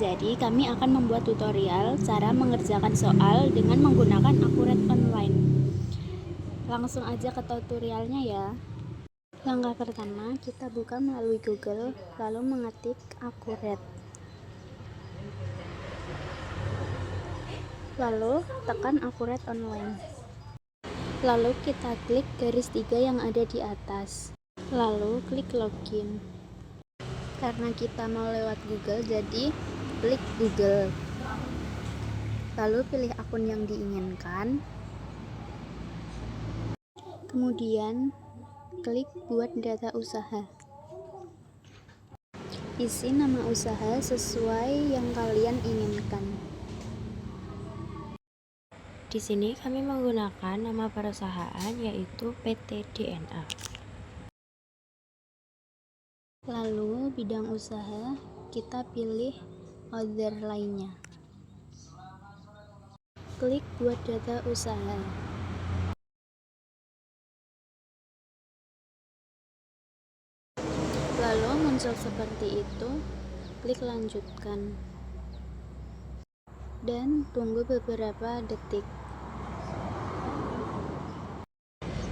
Jadi, kami akan membuat tutorial cara mengerjakan soal dengan menggunakan Accurate Online. Langsung aja ke tutorialnya ya. Langkah pertama, kita buka melalui Google, lalu mengetik Accurate. Lalu, tekan Accurate Online. Lalu, kita klik garis 3 yang ada di atas. Lalu, klik Login. Karena kita mau lewat Google, jadi klik Google. Lalu pilih akun yang diinginkan. Kemudian klik buat data usaha. Isi nama usaha sesuai yang kalian inginkan. Di sini kami menggunakan nama perusahaan yaitu PT DNA. Lalu bidang usaha kita pilih other lainnya. Klik buat data usaha. Lalu muncul seperti itu, klik lanjutkan. Dan tunggu beberapa detik.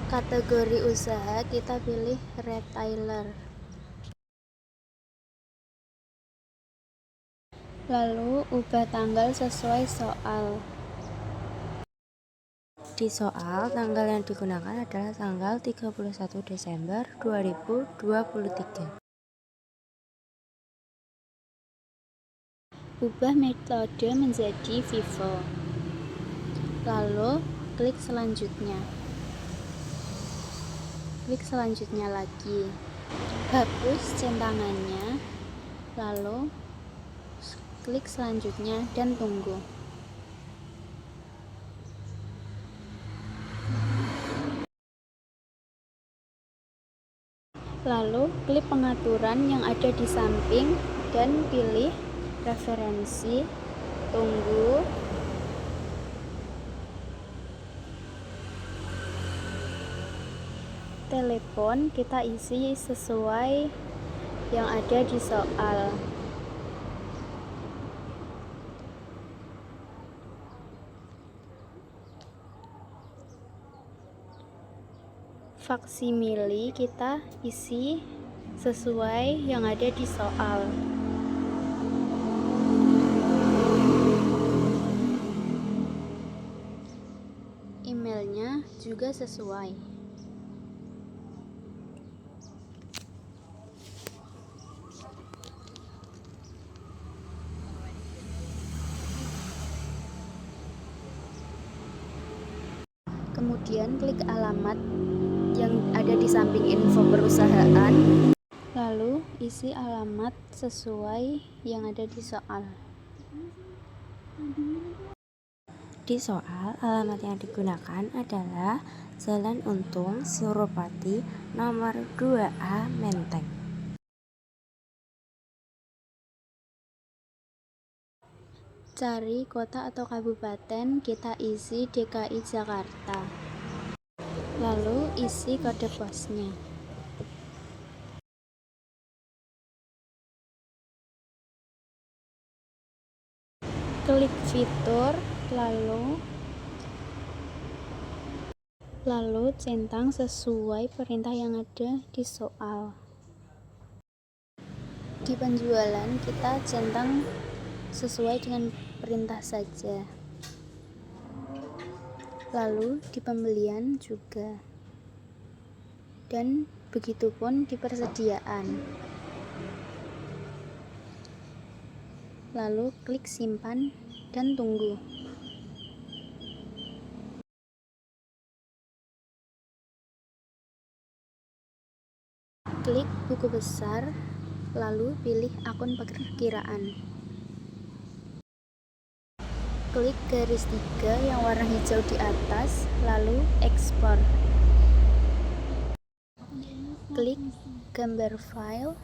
Kategori usaha kita pilih retailer. Lalu ubah tanggal sesuai soal. Di soal, tanggal yang digunakan adalah tanggal 31 Desember 2023. Ubah metode menjadi Vivo. Lalu klik selanjutnya. Klik selanjutnya lagi. Hapus centangannya. Lalu klik selanjutnya dan tunggu. Lalu klik pengaturan yang ada di samping dan pilih referensi. Tunggu. Telepon kita isi sesuai yang ada di soal. Faksimili kita isi sesuai yang ada di soal. Emailnya juga sesuai. Kemudian klik alamat yang ada di samping info perusahaan, lalu isi alamat sesuai yang ada di soal. Di soal, alamat yang digunakan adalah Jalan Untung, Suropati, nomor 2A, Menteng. Cari kota atau kabupaten, kita isi DKI Jakarta. Lalu isi kode posnya. Klik fitur, lalu centang sesuai perintah yang ada di soal. Di penjualan kita centang sesuai dengan perintah saja. Lalu di pembelian juga. Dan begitupun di persediaan. Lalu klik simpan dan tunggu. Klik buku besar, lalu pilih akun perkiraan. Klik garis 3 yang warna hijau di atas, lalu ekspor. Klik gambar file,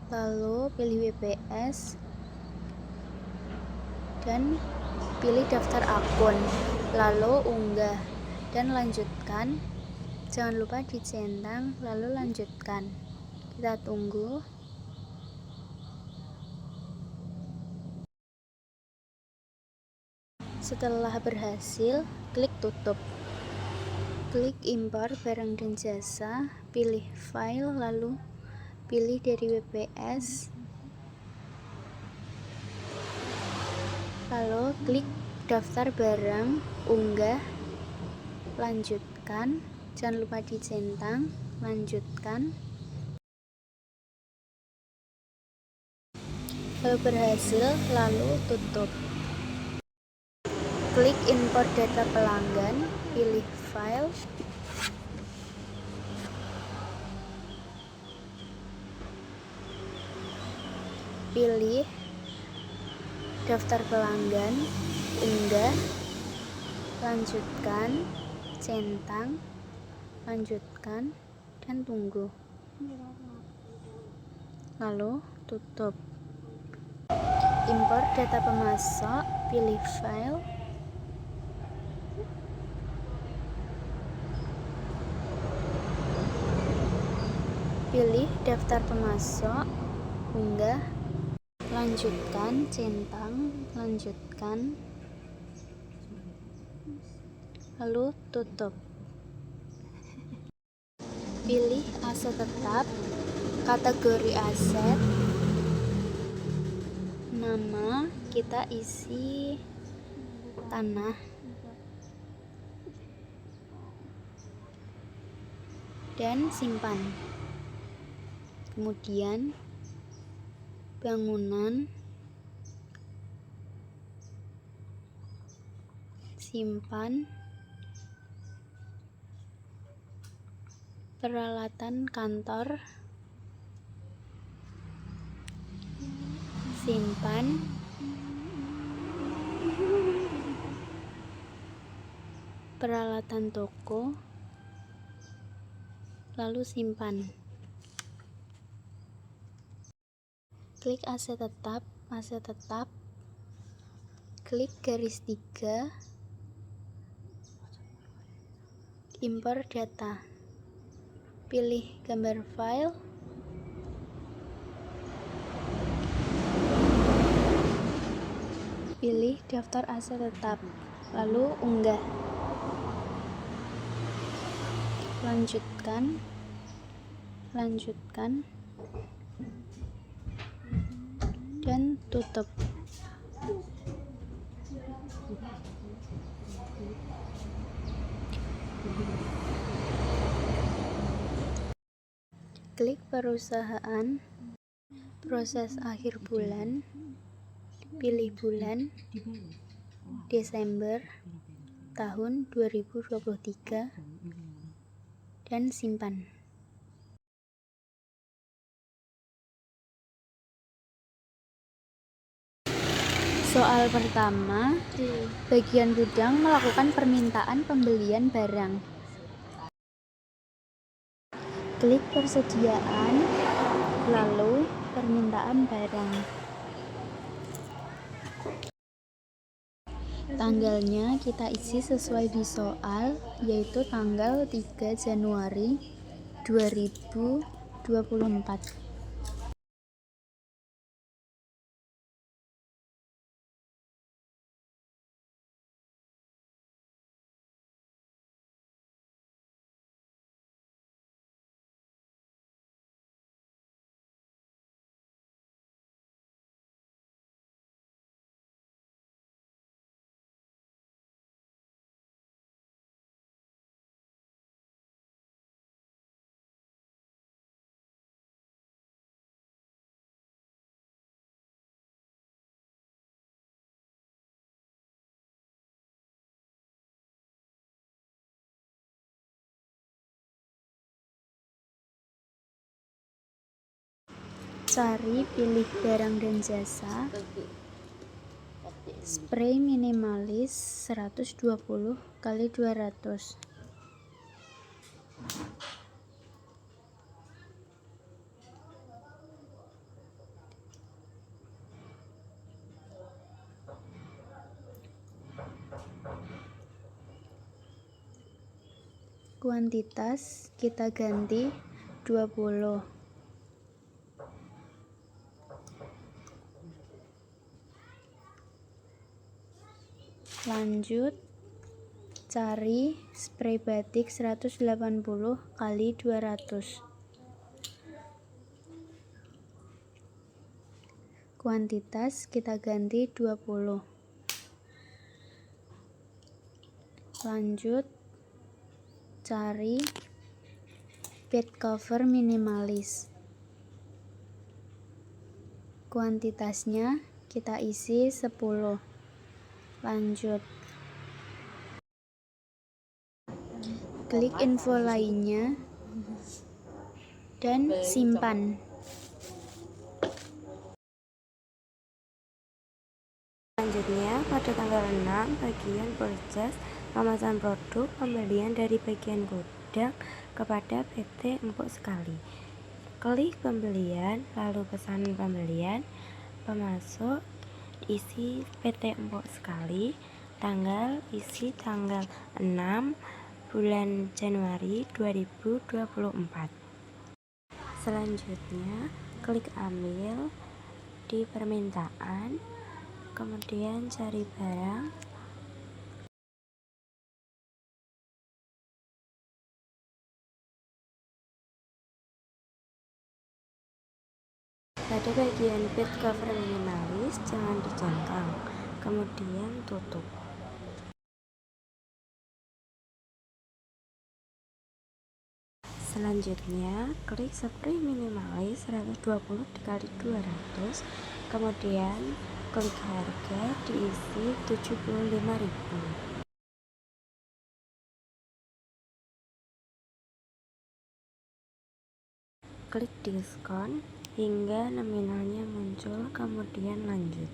lalu pilih WPS dan pilih daftar akun, lalu unggah dan lanjutkan. Jangan lupa dicentang lalu lanjutkan. Kita tunggu. Setelah berhasil, klik tutup. Klik impor barang dan jasa, pilih file, lalu pilih dari WPS, lalu klik daftar barang, unggah, lanjutkan, jangan lupa dicentang, lanjutkan. Kalau berhasil, lalu tutup. Klik import data pelanggan, pilih file, pilih daftar pelanggan, unggah, lanjutkan, centang, lanjutkan, dan tunggu. Lalu tutup. Import data pemasok, pilih file, pilih daftar pemasok, unggah, lanjutkan, centang, lanjutkan, lalu tutup. Pilih aset tetap, kategori aset, nama kita isi tanah, dan simpan. Kemudian bangunan, simpan, peralatan kantor, simpan, peralatan toko, lalu simpan. Klik aset tetap, klik garis 3, impor data, pilih gambar file, pilih daftar aset tetap, lalu unggah, lanjutkan, dan tutup. Klik perusahaan, proses akhir bulan, pilih bulan Desember tahun 2023 dan simpan. Soal pertama, bagian gudang melakukan permintaan pembelian barang. Klik persediaan, lalu permintaan barang. Tanggalnya kita isi sesuai di soal, yaitu tanggal 3 Januari 2024. Cari, pilih barang dan jasa, spray minimalis 120 kali 200. Kuantitas kita ganti 20. Lanjut, cari spray batik 180 kali 200. Kuantitas kita ganti 20. Lanjut, cari bed cover minimalis. Kuantitasnya kita isi 10. Lanjut, klik info lainnya dan simpan. Selanjutnya, pada tanggal 6, bagian purchase, pemesan produk pembelian dari bagian gudang kepada PT Empuk Sekali. Klik pembelian, lalu pesanan pembelian, pemasok, isi PT Empuk Sekali, tanggal, isi tanggal 6 bulan Januari 2024. Selanjutnya, klik ambil di permintaan, kemudian cari barang, pada bagian bed cover minimalis jangan dicentang, kemudian tutup. Selanjutnya, klik spray minimalis 120 x 200, kemudian klik harga, diisi 75.000. Klik diskon hingga nominalnya muncul, kemudian lanjut.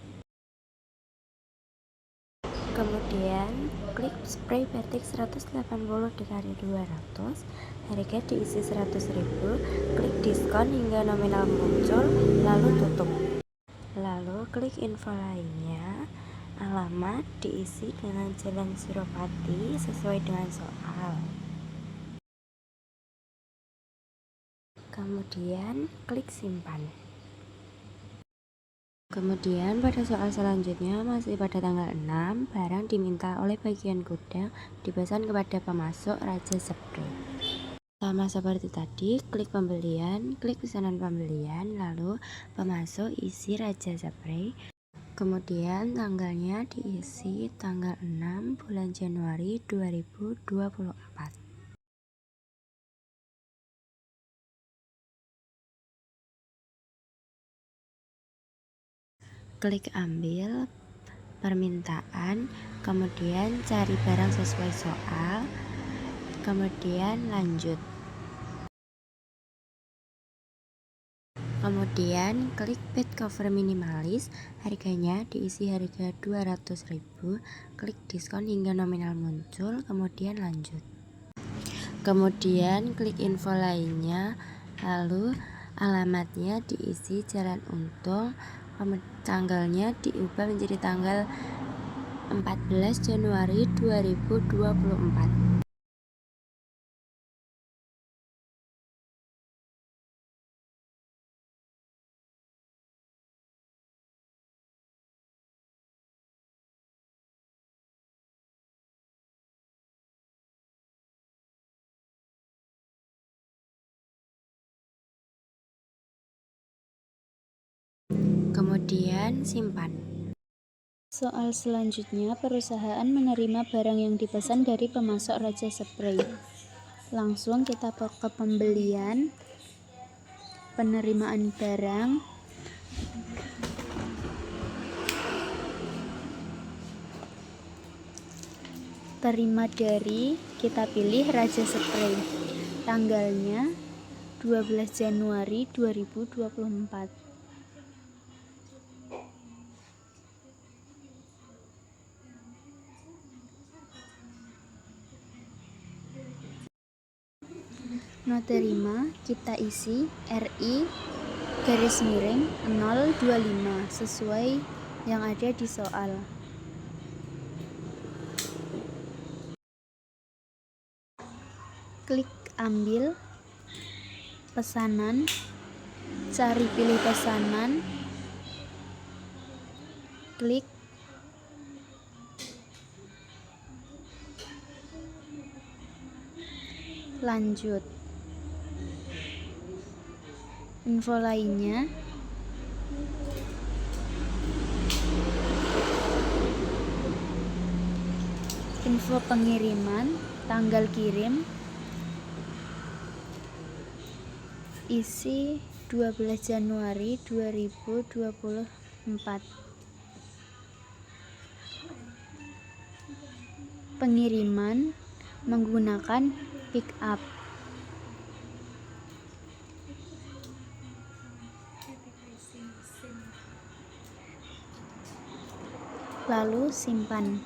Kemudian klik spray batik 180 x 200, harga diisi 100.000, klik diskon hingga nominal muncul, lalu tutup. Lalu klik info lainnya, alamat diisi dengan Jalan Suropati sesuai dengan soal. Kemudian klik simpan. Kemudian pada soal selanjutnya masih pada tanggal 6, barang diminta oleh bagian gudang dipesan kepada pemasok Raja Spray. Sama seperti tadi, klik pembelian, klik pesanan pembelian, lalu pemasok isi Raja Spray. Kemudian tanggalnya diisi tanggal 6 bulan Januari 2024. Klik ambil permintaan, kemudian cari barang sesuai soal, kemudian lanjut. Kemudian klik bed cover minimalis, harganya diisi harga 200.000, klik diskon hingga nominal muncul, kemudian lanjut. Kemudian klik info lainnya, lalu alamatnya diisi Jalan Untung, tanggalnya diubah menjadi tanggal 14 Januari 2024. Kemudian simpan. Soal selanjutnya, perusahaan menerima barang yang dipesan dari pemasok Raja Spray. Langsung kita ke pembelian, penerimaan barang, terima dari, kita pilih Raja Spray. Tanggalnya 12 Januari 2024. Not terima kita isi RI garis miring 025 sesuai yang ada di soal. Klik ambil pesanan, cari pilih pesanan, klik lanjut. Info lainnya, info pengiriman, tanggal kirim, isi 12 Januari 2024. Pengiriman menggunakan pick up. Lalu simpan.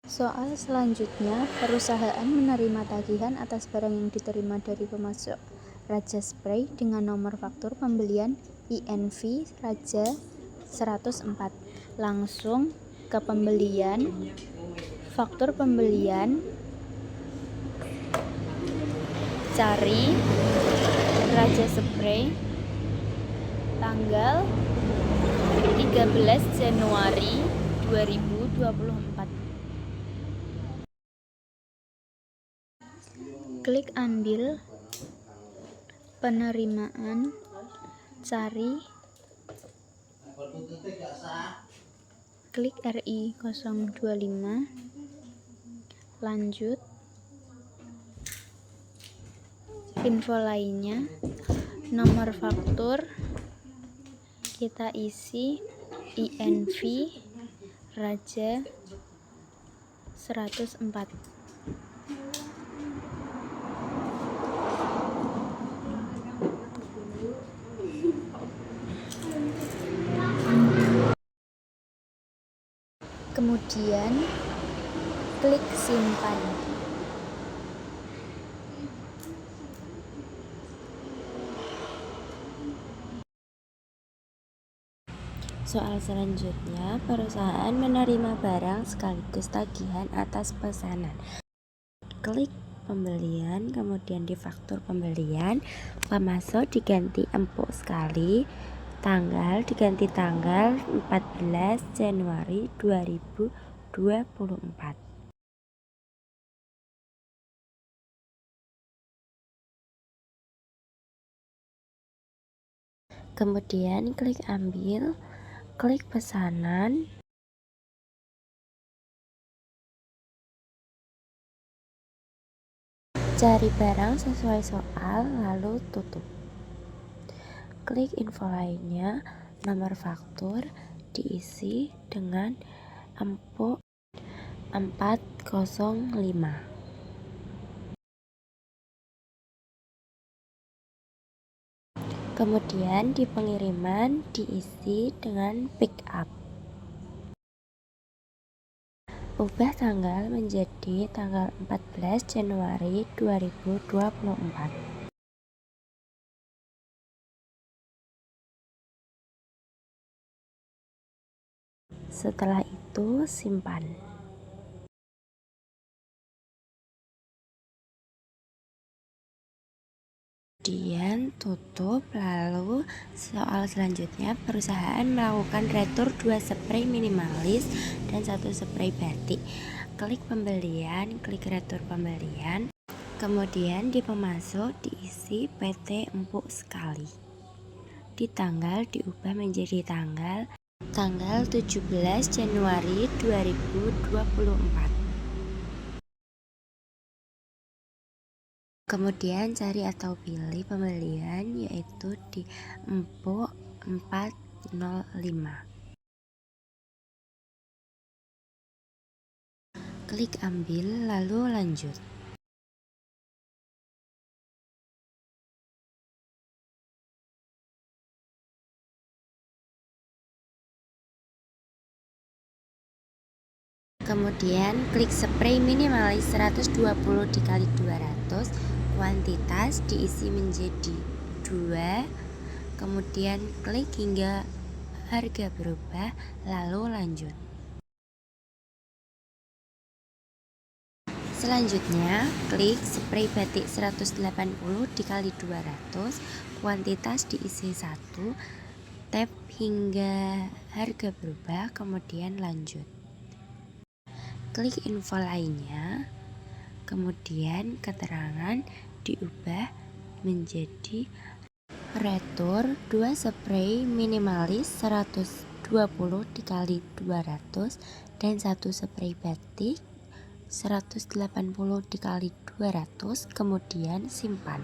Soal selanjutnya, perusahaan menerima tagihan atas barang yang diterima dari pemasok Raja Spray dengan nomor faktur pembelian INV Raja 104. Langsung ke pembelian, faktur pembelian, cari Raja Spray, tanggal 13 Januari 2024. Klik ambil penerimaan, cari, klik RI 025, lanjut. Info lainnya, nomor faktur kita isi INV Raja 104. Kemudian klik simpan. Soal selanjutnya, perusahaan menerima barang sekaligus tagihan atas pesanan. Klik pembelian, kemudian di faktur pembelian, pemasok diganti empuk sekali, tanggal diganti tanggal 14 Januari 2024. Kemudian klik ambil, klik pesanan, cari barang sesuai soal, lalu tutup. Klik info lainnya, nomor faktur diisi dengan empuk 405. Kemudian di pengiriman diisi dengan pick up. Ubah tanggal menjadi tanggal 14 Januari 2024. Setelah itu simpan. Kemudian tutup. Lalu soal selanjutnya, perusahaan melakukan retur 2 spray minimalis dan 1 spray batik. Klik pembelian, klik retur pembelian, kemudian di pemasok diisi PT empuk sekali. Di tanggal diubah menjadi tanggal 17 Januari 2024. Kemudian cari atau pilih pembelian, yaitu di empuk 405. Klik ambil, lalu lanjut. Kemudian klik spray minimalis 120 dikali 200, kuantitas diisi menjadi 2, kemudian klik hingga harga berubah, lalu lanjut. Selanjutnya, klik spray batik 180 dikali 200, kuantitas diisi 1, tap hingga harga berubah, kemudian lanjut. Klik info lainnya, kemudian keterangan diubah menjadi retur 2 spray minimalis 120 dikali 200 dan 1 spray batik 180 dikali 200, kemudian simpan.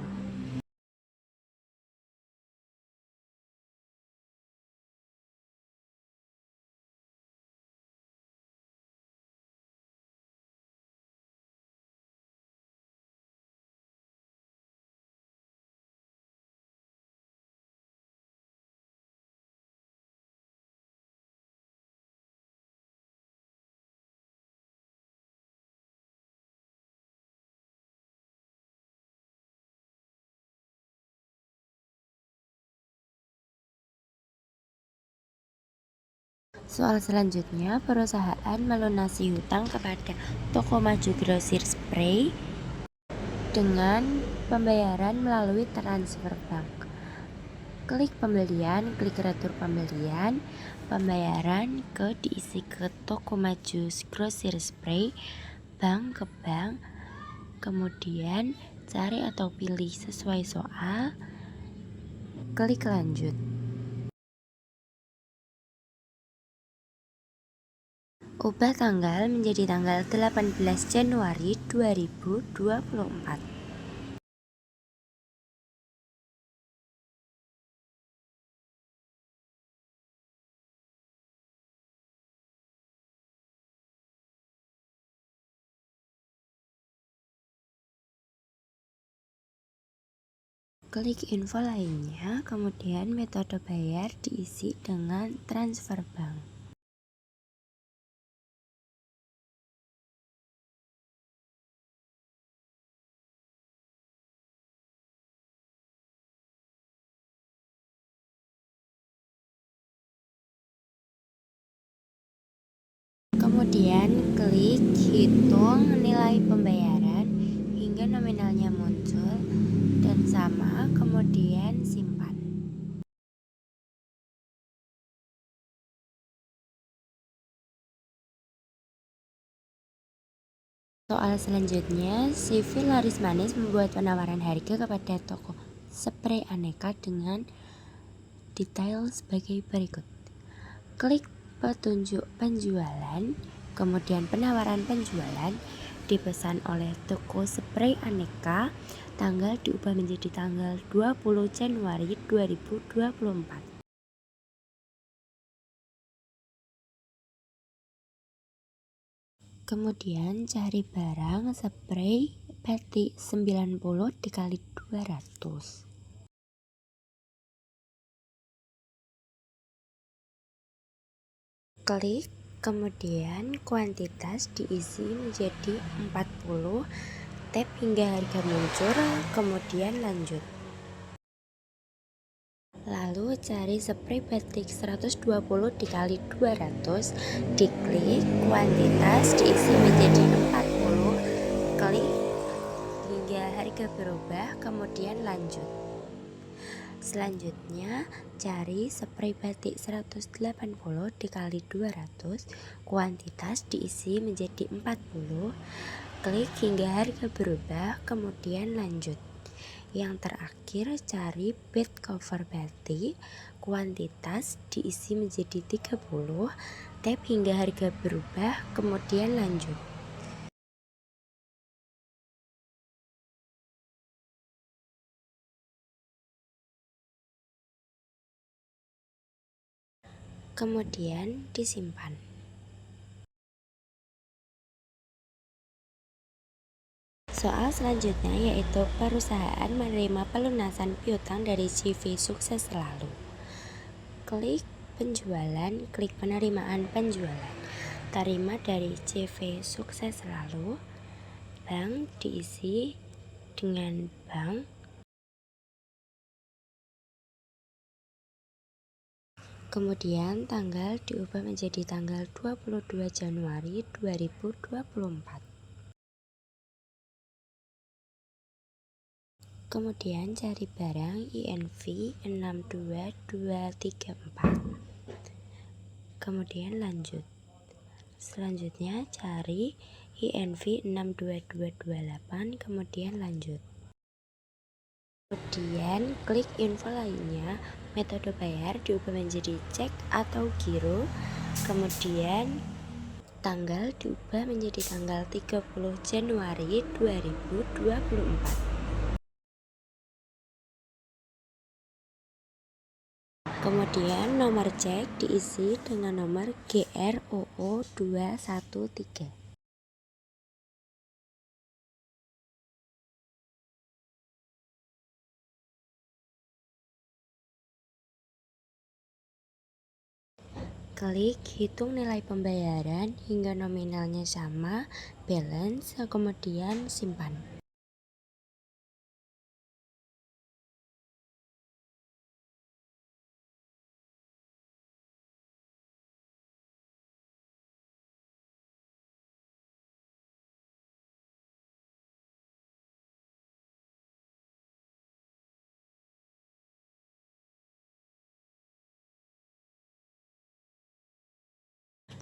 Soal selanjutnya, perusahaan melunasi hutang kepada toko maju grosir spray dengan pembayaran melalui transfer bank. Klik pembelian, klik retur pembelian, pembayaran diisi ke toko maju grosir spray, bank ke bank, kemudian cari atau pilih sesuai soal, klik lanjut. Ubah tanggal menjadi tanggal 18 Januari 2024. Klik info lainnya, kemudian metode bayar diisi dengan transfer bank. Kemudian klik hitung nilai pembayaran hingga nominalnya muncul dan sama, kemudian simpan. Soal selanjutnya, CV Laris Manis membuat penawaran harga kepada toko spray aneka dengan detail sebagai berikut. Klik petunjuk penjualan, kemudian penawaran penjualan, dipesan oleh toko spray aneka, tanggal diubah menjadi tanggal 20 Januari 2024. Kemudian cari barang spray batik 90 dikali 200. Klik, kemudian kuantitas diisi menjadi 40, tap hingga harga muncul, kemudian lanjut. Lalu cari spray batik 120 dikali 200, diklik, kuantitas diisi menjadi 40, klik hingga harga berubah, kemudian lanjut. Selanjutnya, cari spray batik 180 dikali 200, kuantitas diisi menjadi 40, klik hingga harga berubah, kemudian lanjut. Yang terakhir, cari bed cover batik, kuantitas diisi menjadi 30, tap hingga harga berubah, kemudian lanjut. Kemudian disimpan. Soal selanjutnya yaitu perusahaan menerima pelunasan piutang dari CV Sukses Selalu. Klik penjualan, klik penerimaan penjualan. Terima dari CV Sukses Selalu. Bank diisi dengan bank. Kemudian tanggal diubah menjadi tanggal 22 Januari 2024. Kemudian cari barang INV 62234. Kemudian lanjut. Selanjutnya cari INV 62228, kemudian lanjut. Kemudian klik info lainnya, metode bayar diubah menjadi cek atau giro, kemudian tanggal diubah menjadi tanggal 30 Januari 2024. Kemudian nomor cek diisi dengan nomor GROO213. Klik hitung nilai pembayaran hingga nominalnya sama balance, kemudian simpan.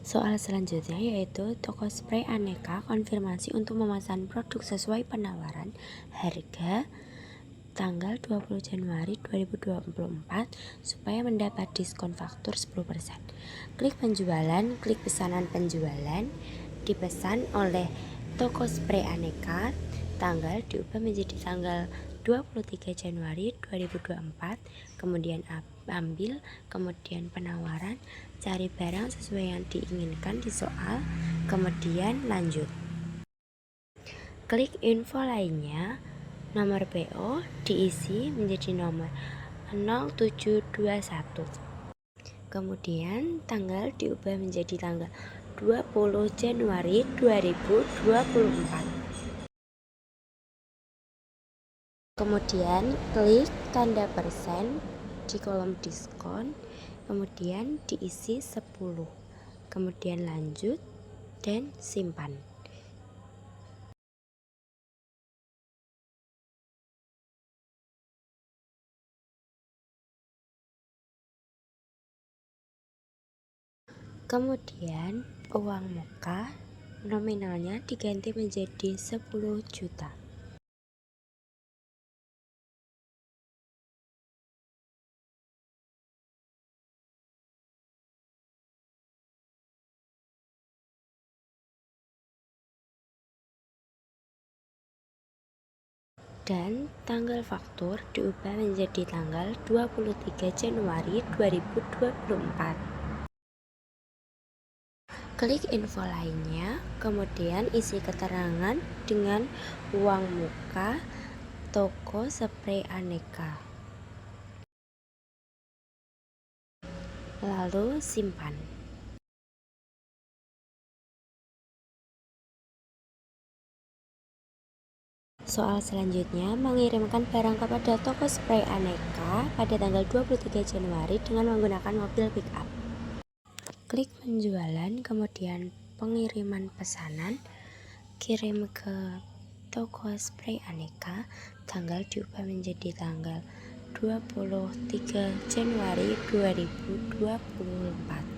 Soal selanjutnya yaitu toko spray aneka konfirmasi untuk memesan produk sesuai penawaran harga tanggal 20 Januari 2024 supaya mendapat diskon faktur 10%. Klik penjualan, klik pesanan penjualan, dipesan oleh toko spray aneka, tanggal diubah menjadi tanggal 23 Januari 2024, kemudian ambil, kemudian penawaran, cari barang sesuai yang diinginkan di soal, kemudian lanjut. Klik info lainnya, nomor PO diisi menjadi nomor 0721. Kemudian tanggal diubah menjadi tanggal 20 Januari 2024. Kemudian klik tanda persen di kolom diskon, kemudian diisi 10, kemudian lanjut dan simpan. Kemudian uang muka nominalnya diganti menjadi 10 juta. Dan tanggal faktur diubah menjadi tanggal 23 Januari 2024. Klik info lainnya, kemudian isi keterangan dengan uang muka toko spray aneka. Lalu simpan. Soal selanjutnya, mengirimkan barang kepada toko spray aneka pada tanggal 23 Januari dengan menggunakan mobil pick up. Klik penjualan, kemudian pengiriman pesanan, kirim ke toko spray aneka, tanggal diubah menjadi tanggal 23 Januari 2024.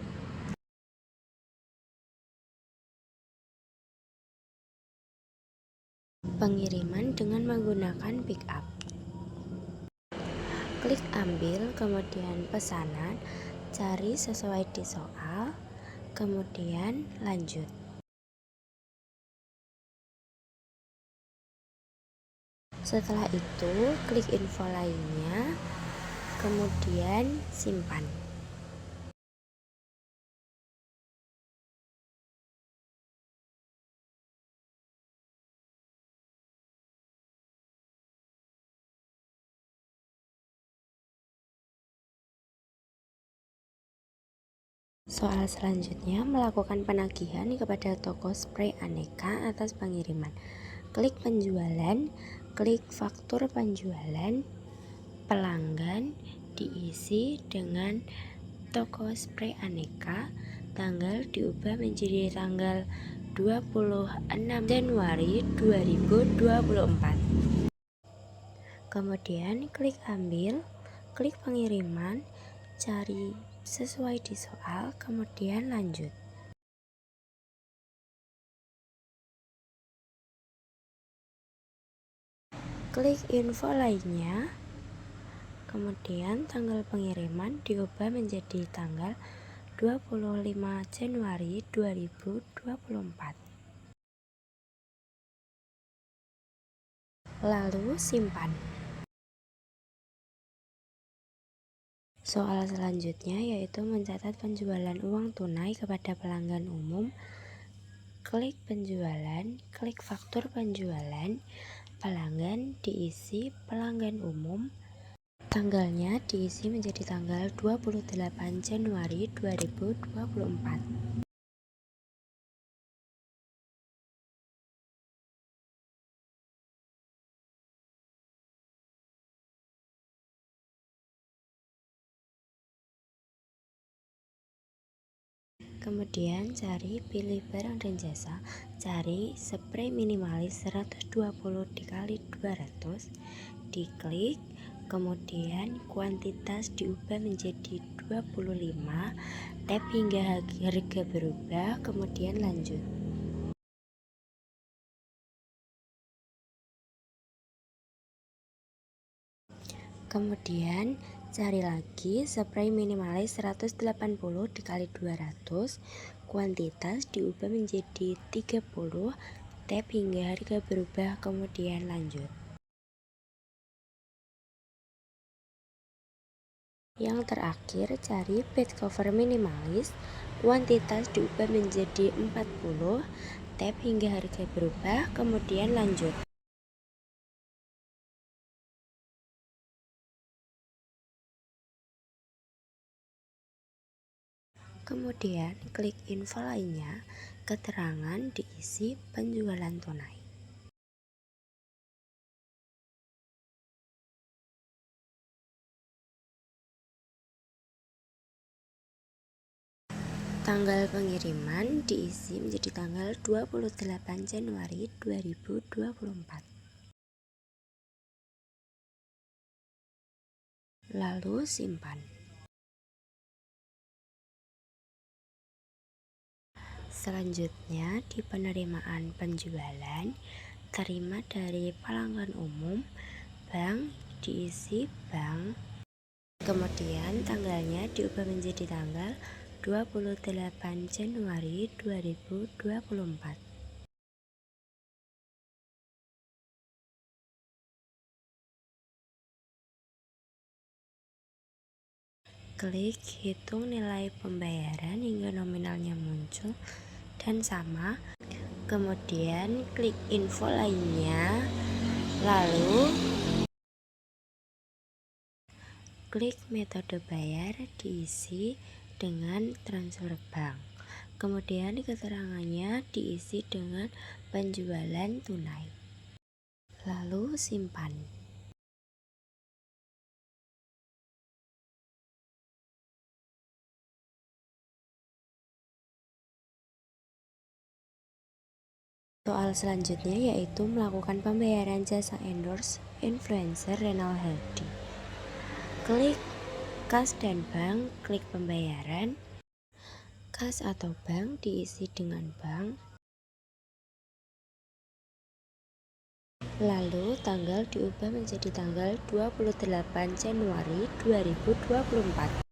Pengiriman dengan menggunakan pick up. Klik ambil, kemudian pesanan, cari sesuai di soal, kemudian lanjut. Setelah itu, klik info lainnya, kemudian simpan. Soal selanjutnya, melakukan penagihan kepada toko spray aneka atas pengiriman. Klik penjualan, klik faktur penjualan, pelanggan diisi dengan toko spray aneka, tanggal diubah menjadi tanggal 26 Januari 2024. Kemudian klik ambil, klik pengiriman, cari sesuai di soal, kemudian lanjut. klik info lainnya, kemudian tanggal pengiriman diubah menjadi tanggal 25 Januari 2024. Lalu simpan. Soal selanjutnya yaitu mencatat penjualan uang tunai kepada pelanggan umum. Klik penjualan, klik faktur penjualan, pelanggan diisi pelanggan umum. Tanggalnya diisi menjadi tanggal 28 Januari 2024. Kemudian pilih barang dan jasa, cari spray minimalis 120 dikali 200, diklik, kemudian kuantitas diubah menjadi 25, tap hingga harga berubah, kemudian lanjut. Kemudian cari lagi spray minimalis 180 dikali 200, kuantitas diubah menjadi 30, tap hingga harga berubah, kemudian lanjut. Yang terakhir cari bed cover minimalis, kuantitas diubah menjadi 40, tap hingga harga berubah, kemudian lanjut. Kemudian klik info lainnya, keterangan diisi penjualan tunai. Tanggal pengiriman diisi menjadi tanggal 28 Januari 2024. Lalu simpan. Selanjutnya di penerimaan penjualan, terima dari pelanggan umum, bank diisi bank. Kemudian tanggalnya diubah menjadi tanggal 28 Januari 2024. Klik hitung nilai pembayaran hingga nominalnya muncul dan sama. Kemudian klik info lainnya, lalu klik metode bayar diisi dengan transfer bank. Kemudian keterangannya diisi dengan penjualan tunai. Lalu simpan. Soal selanjutnya yaitu melakukan pembayaran jasa endorse influencer Renal Hardy. Klik kas dan bank, klik pembayaran. Kas atau bank diisi dengan bank. Lalu tanggal diubah menjadi tanggal 28 Januari 2024.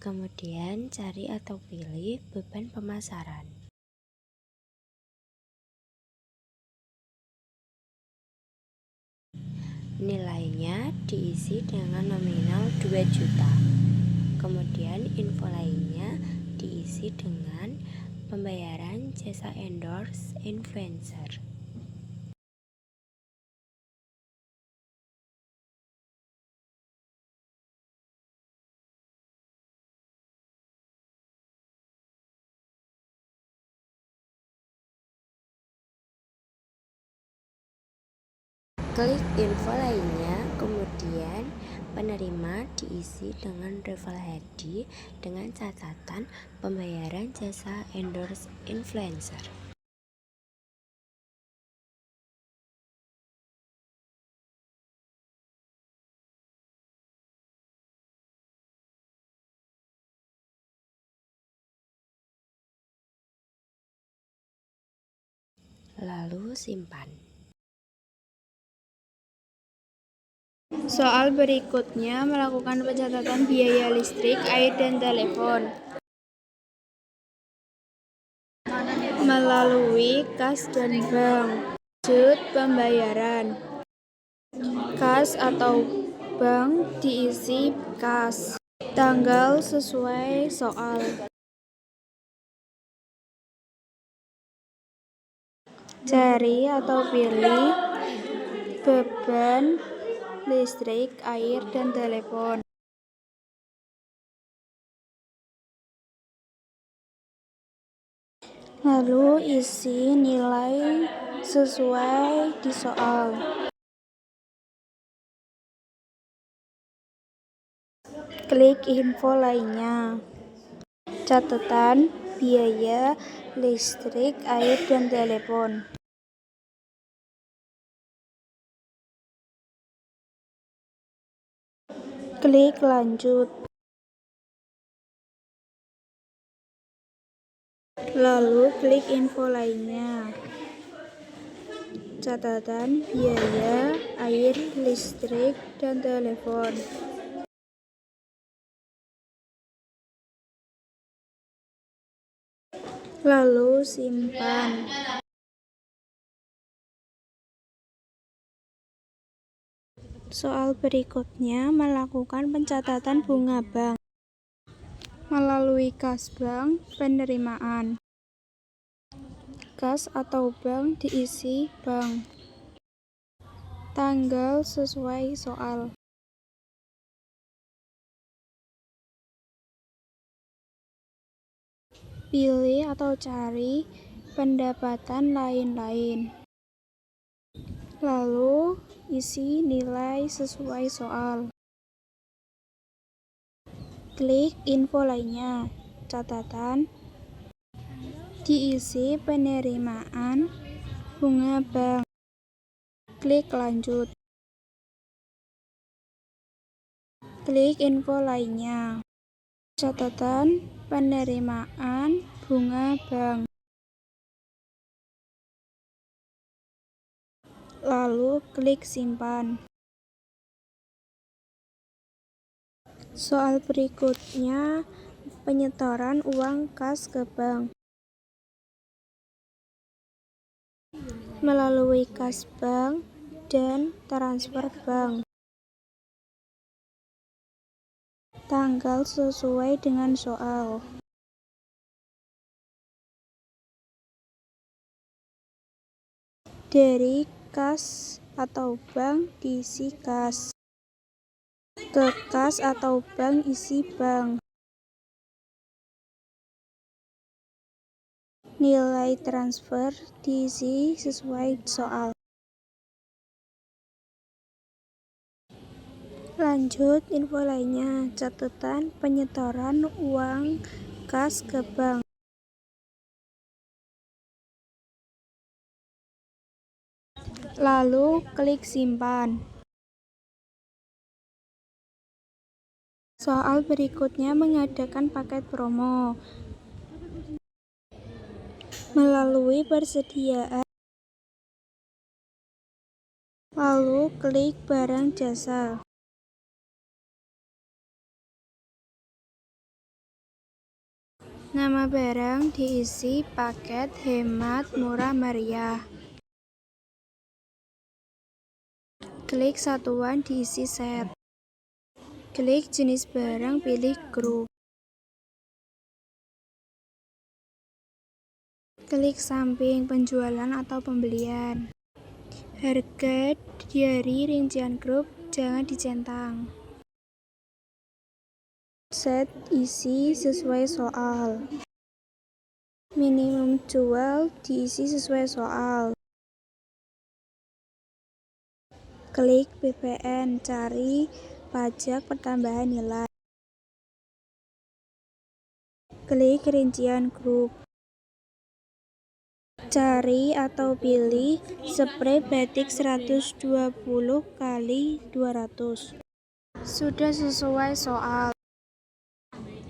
Kemudian cari atau pilih beban pemasaran. Nilainya diisi dengan nominal 2 juta. Kemudian info lainnya diisi dengan pembayaran jasa endorse influencer. Klik info lainnya, kemudian penerima diisi dengan Renal Hardy dengan catatan pembayaran jasa endorse influencer. lalu simpan. Soal berikutnya melakukan pencatatan biaya listrik, air, dan telepon melalui kas dan bank. Lanjut pembayaran. Kas atau bank diisi kas. Tanggal sesuai soal. Cari atau pilih beban listrik, air, dan telepon. Lalu isi nilai sesuai di soal. Klik info lainnya. Catatan biaya listrik, air, dan telepon. Klik lanjut. Lalu klik info lainnya. Catatan biaya air, listrik, dan telepon. Lalu simpan. Soal berikutnya melakukan pencatatan bunga bank melalui kas bank penerimaan. Kas atau bank diisi bank. Tanggal sesuai soal. Pilih atau cari pendapatan lain-lain. Lalu isi nilai sesuai soal. Klik info lainnya. Catatan diisi penerimaan bunga bank. Klik lanjut. Klik info lainnya. Catatan penerimaan bunga bank. Lalu klik simpan. Soal berikutnya penyetoran uang kas ke bank melalui kas bank dan transfer bank. Tanggal sesuai dengan soal. Dari kas atau bank diisi kas. Ke kas atau bank isi bank. Nilai transfer diisi sesuai soal. Lanjut info lainnya. Catatan penyetoran uang kas ke bank. Lalu klik simpan. Soal berikutnya mengadakan paket promo melalui persediaan. Lalu klik barang jasa. Nama barang diisi paket hemat murah meriah. Klik satuan diisi set. Klik jenis barang, pilih grup. Klik samping penjualan atau pembelian. Harga dari rincian grup jangan dicentang. Set isi sesuai soal. Minimum jual diisi sesuai soal. Klik PPN, cari pajak pertambahan nilai. Klik rincian grup. Cari atau pilih spray batik 120 kali 200. Sudah sesuai soal.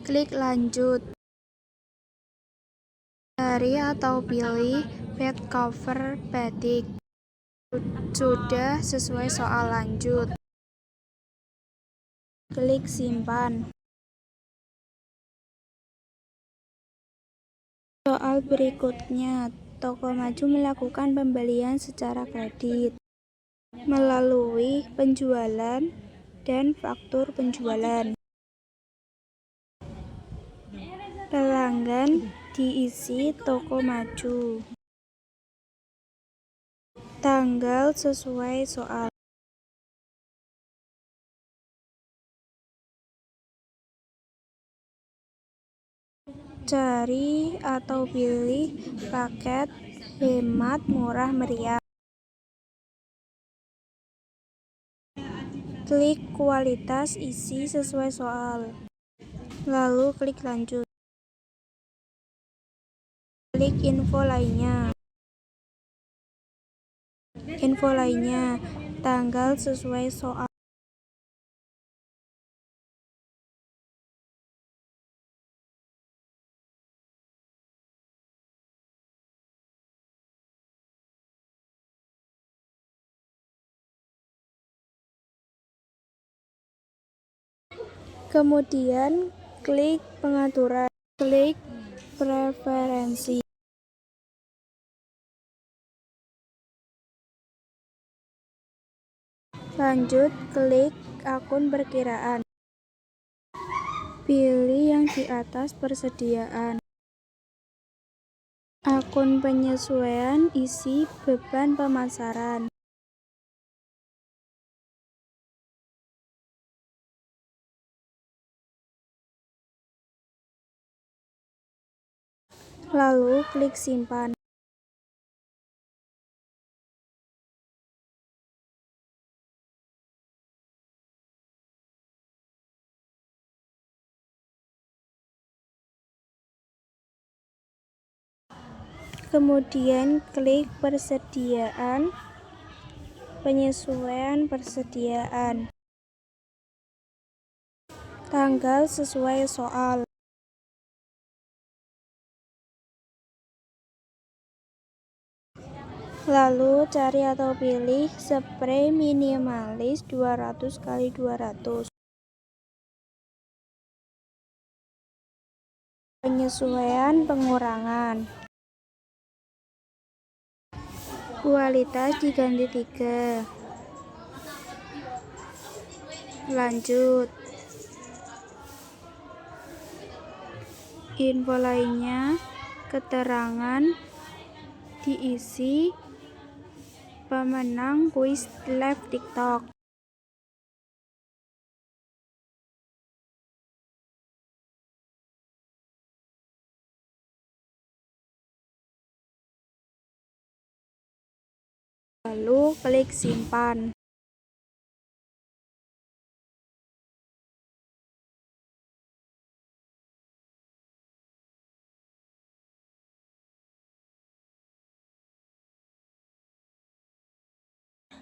Klik lanjut. Cari atau pilih bed cover batik. Sudah, sesuai soal, lanjut. Klik simpan. Soal berikutnya, toko maju melakukan pembelian secara kredit melalui penjualan dan faktur penjualan. Pelanggan diisi toko maju. Tanggal sesuai soal. Cari atau pilih paket hemat murah meriah. Klik kualitas isi sesuai soal. Lalu klik lanjut. Klik info lainnya. Info lainnya, tanggal sesuai soal. Kemudian klik pengaturan. Klik preferensi. Lanjut, klik akun perkiraan. Pilih yang di atas persediaan. Akun penyesuaian, isi beban pemasaran. Lalu klik simpan. Kemudian klik persediaan, penyesuaian persediaan. Tanggal sesuai soal. Lalu cari atau pilih spray minimalis 200 x 200. Penyesuaian pengurangan. Kualitas diganti 3. Lanjut. Info lainnya, keterangan diisi pemenang kuis live TikTok. Lalu klik simpan.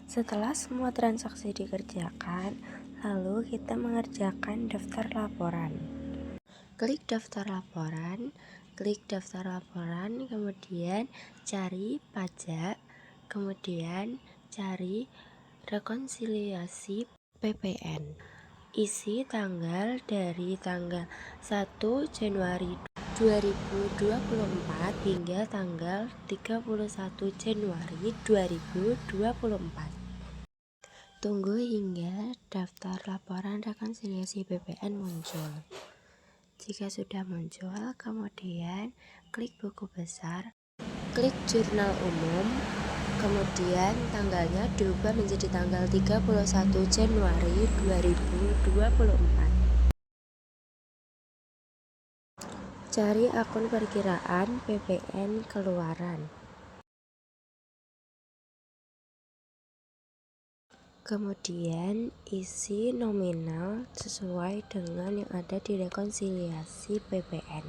Setelah semua transaksi dikerjakan, lalu kita mengerjakan daftar laporan. Klik daftar laporan, kemudian cari pajak, kemudian cari rekonsiliasi PPN. Isi tanggal dari tanggal 1 Januari 2024 hingga tanggal 31 Januari 2024. Tunggu hingga daftar laporan rekonsiliasi PPN muncul. Jika sudah muncul, kemudian klik buku besar, klik jurnal umum, kemudian tanggalnya diubah menjadi tanggal 31 Januari 2024. Cari akun perkiraan PPN keluaran. Kemudian isi nominal sesuai dengan yang ada di rekonsiliasi PPN.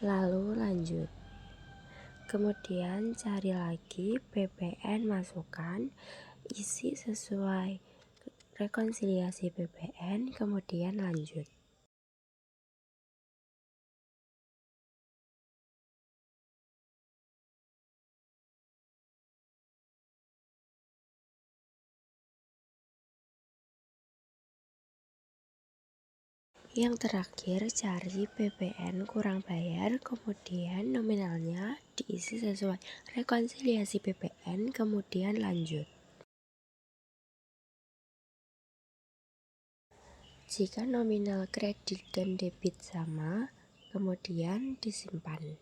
Lalu lanjut. Kemudian cari lagi PPN masukan, isi sesuai rekonsiliasi PPN, kemudian lanjut. Yang terakhir, cari PPN kurang bayar, kemudian nominalnya diisi sesuai rekonsiliasi PPN, kemudian lanjut. Jika nominal kredit dan debit sama, kemudian disimpan.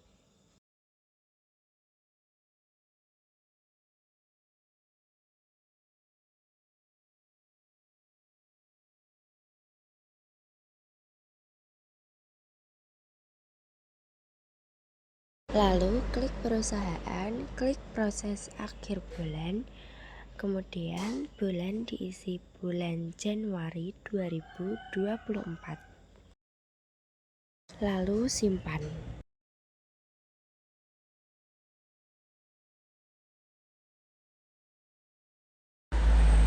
Lalu klik perusahaan, klik proses akhir bulan, kemudian bulan diisi bulan Januari 2024. Lalu simpan.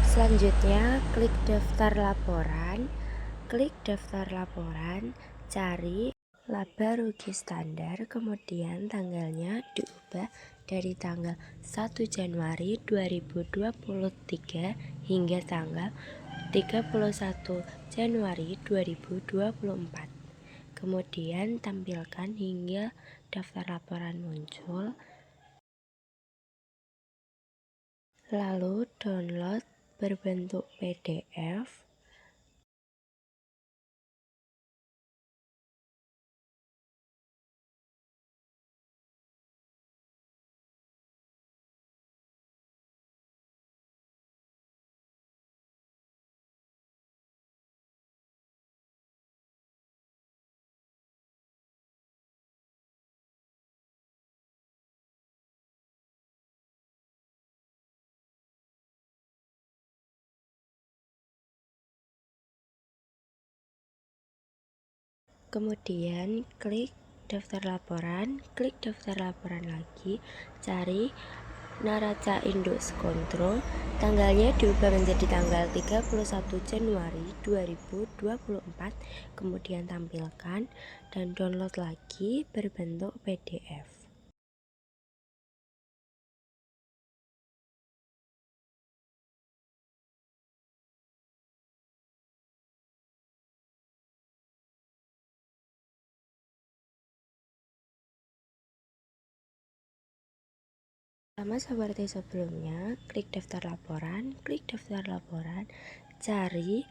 Selanjutnya, klik daftar laporan. Klik daftar laporan, cari laba rugi standar, kemudian tanggalnya diubah dari tanggal 1 Januari 2023 hingga tanggal 31 Januari 2024. Kemudian tampilkan hingga daftar laporan muncul. Lalu download berbentuk PDF. Kemudian klik daftar laporan, klik daftar laporan lagi, cari neraca induk Skontro, tanggalnya diubah menjadi tanggal 31 Januari 2024, kemudian tampilkan dan download lagi berbentuk PDF. Sama seperti sebelumnya, klik daftar laporan, cari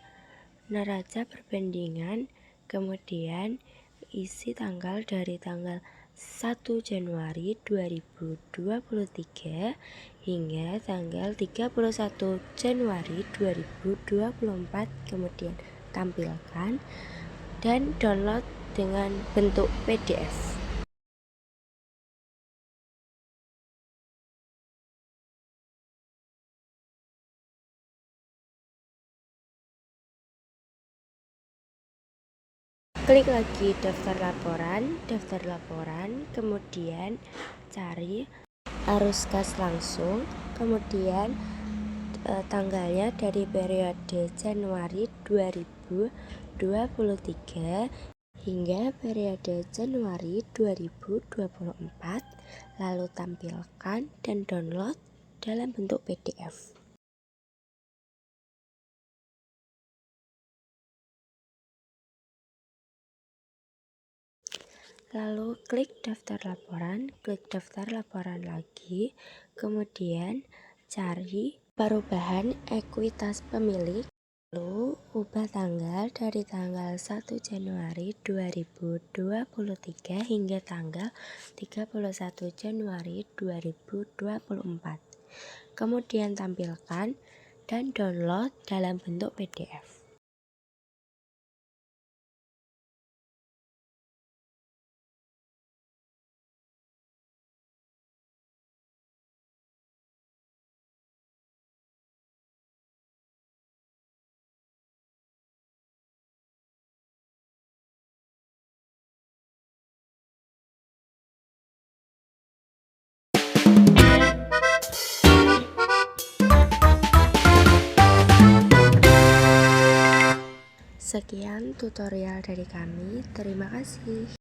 neraca perbandingan, kemudian isi tanggal dari tanggal 1 Januari 2023 hingga tanggal 31 Januari 2024, kemudian tampilkan dan download dengan bentuk PDF. Klik lagi daftar laporan, kemudian cari arus kas langsung, kemudian tanggalnya dari periode Januari 2023 hingga periode Januari 2024, lalu tampilkan dan download dalam bentuk PDF. Lalu klik daftar laporan lagi, kemudian cari perubahan ekuitas pemilik, lalu ubah tanggal dari tanggal 1 Januari 2023 hingga tanggal 31 Januari 2024. Kemudian tampilkan dan download dalam bentuk PDF. Sekian tutorial dari kami, terima kasih.